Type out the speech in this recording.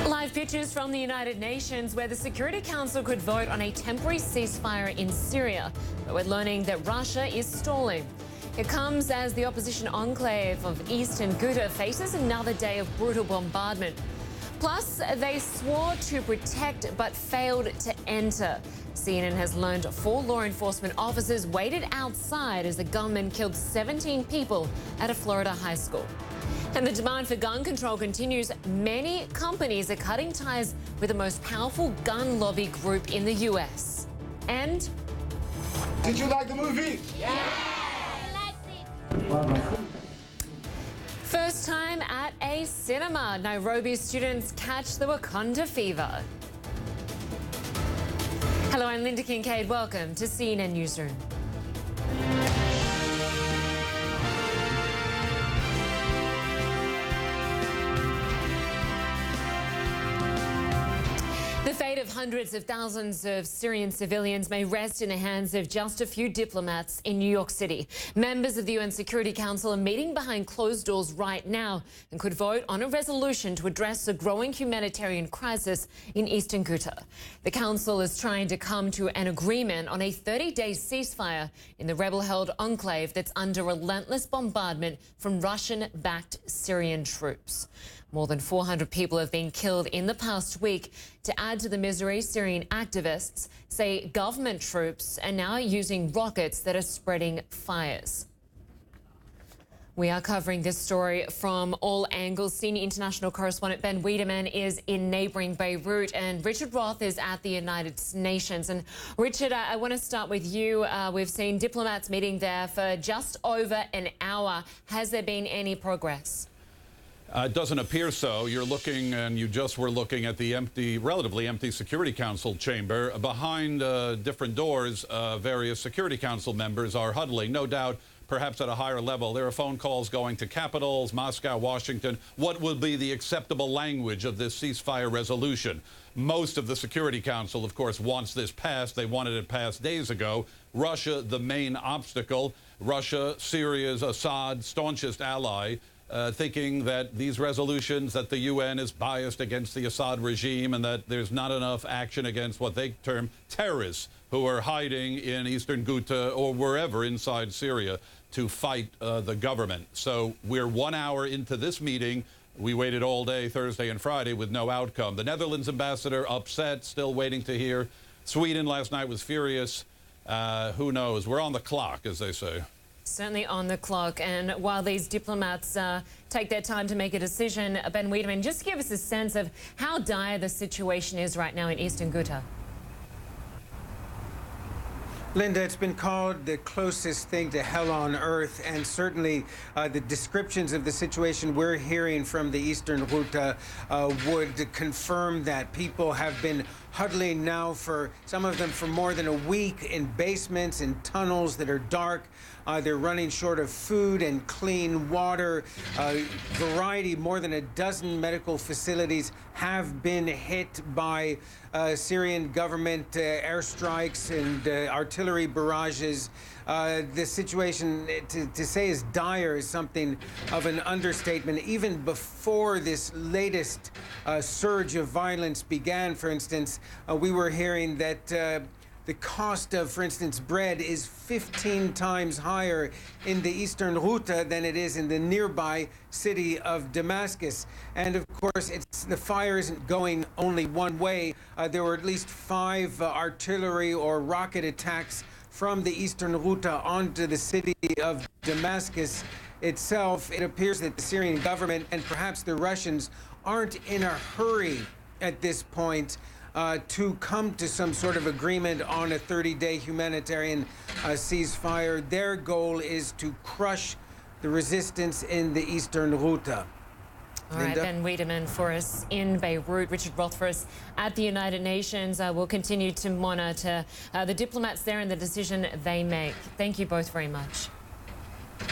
Live pictures from the United Nations where the Security Council could vote on a temporary ceasefire in Syria. But we're learning that Russia is stalling. It comes as the opposition enclave of eastern Ghouta faces another day of brutal bombardment. Plus, they swore to protect but failed to enter. CNN has learned 4 law enforcement officers waited outside as the gunman killed 17 people at a Florida high school. And the demand for gun control continues. Many companies are cutting ties with the most powerful gun lobby group in the US. And... Did you like the movie? Yeah! I liked it. First time at a cinema. Nairobi students catch the Wakanda fever. Hello, I'm Lynda Kinkade. Welcome to CNN Newsroom. The fate of hundreds of thousands of Syrian civilians may rest in the hands of just a few diplomats in New York City. Members of the UN Security Council are meeting behind closed doors right now and could vote on a resolution to address the growing humanitarian crisis in eastern Ghouta. The Council is trying to come to an agreement on a 30-day ceasefire in the rebel-held enclave that's under relentless bombardment from Russian-backed Syrian troops. More than 400 people have been killed in the past week. To add to the misery, Syrian activists say government troops are now using rockets that are spreading fires. We are covering this story from all angles. Senior international correspondent Ben Wedeman is in neighbouring Beirut, and Richard Roth is at the United Nations. And Richard, I want to start with you. We've seen diplomats meeting there for just over an hour. Has there been any progress? It doesn't appear so. You're looking, and you just were looking at the relatively empty Security Council chamber. Behind different doors, various Security Council members are huddling, no doubt, perhaps at a higher level. There are phone calls going to capitals, Moscow, Washington. What will be the acceptable language of this ceasefire resolution? Most of the Security Council, of course, wants this passed. They wanted it passed days ago. Russia, the main obstacle. Russia, Syria's Assad staunchest ally. Thinking that these resolutions, that the UN is biased against the Assad regime and that there's not enough action against what they term terrorists who are hiding in eastern Ghouta or wherever inside Syria to fight the government. So we're 1 hour into this meeting. We waited all day Thursday and Friday with no outcome. The Netherlands ambassador upset, still waiting to hear. Sweden last night was furious. Who knows? We're on the clock, as they say. Certainly on the clock. And while these diplomats take their time to make a decision, Ben Wedeman, just give us a sense of how dire the situation is right now in eastern Ghouta. Lynda, it's been called the closest thing to hell on earth, and certainly the descriptions of the situation we're hearing from the eastern Ghouta would confirm that. People have been huddling now for some of them for more than a week in basements and tunnels that are dark. They're running short of food and clean water. Variety, more than a dozen medical facilities have been hit by Syrian government airstrikes and artillery barrages. The situation, to say is dire, is something of an understatement. Even before this latest surge of violence began, for instance, we were hearing that the cost of, for instance, bread is 15 times higher in the eastern Ghouta than it is in the nearby city of Damascus. And of course, the fire isn't going only one way. There were at least 5 artillery or rocket attacks from the eastern Ghouta onto the city of Damascus itself. It appears that the Syrian government and perhaps the Russians aren't in a hurry at this point to come to some sort of agreement on a 30-day humanitarian ceasefire. Their goal is to crush the resistance in the eastern Ghouta. All right, Ben Wedeman for us in Beirut, Richard Roth for us at the United Nations. We'll continue to monitor the diplomats there and the decision they make. Thank you both very much.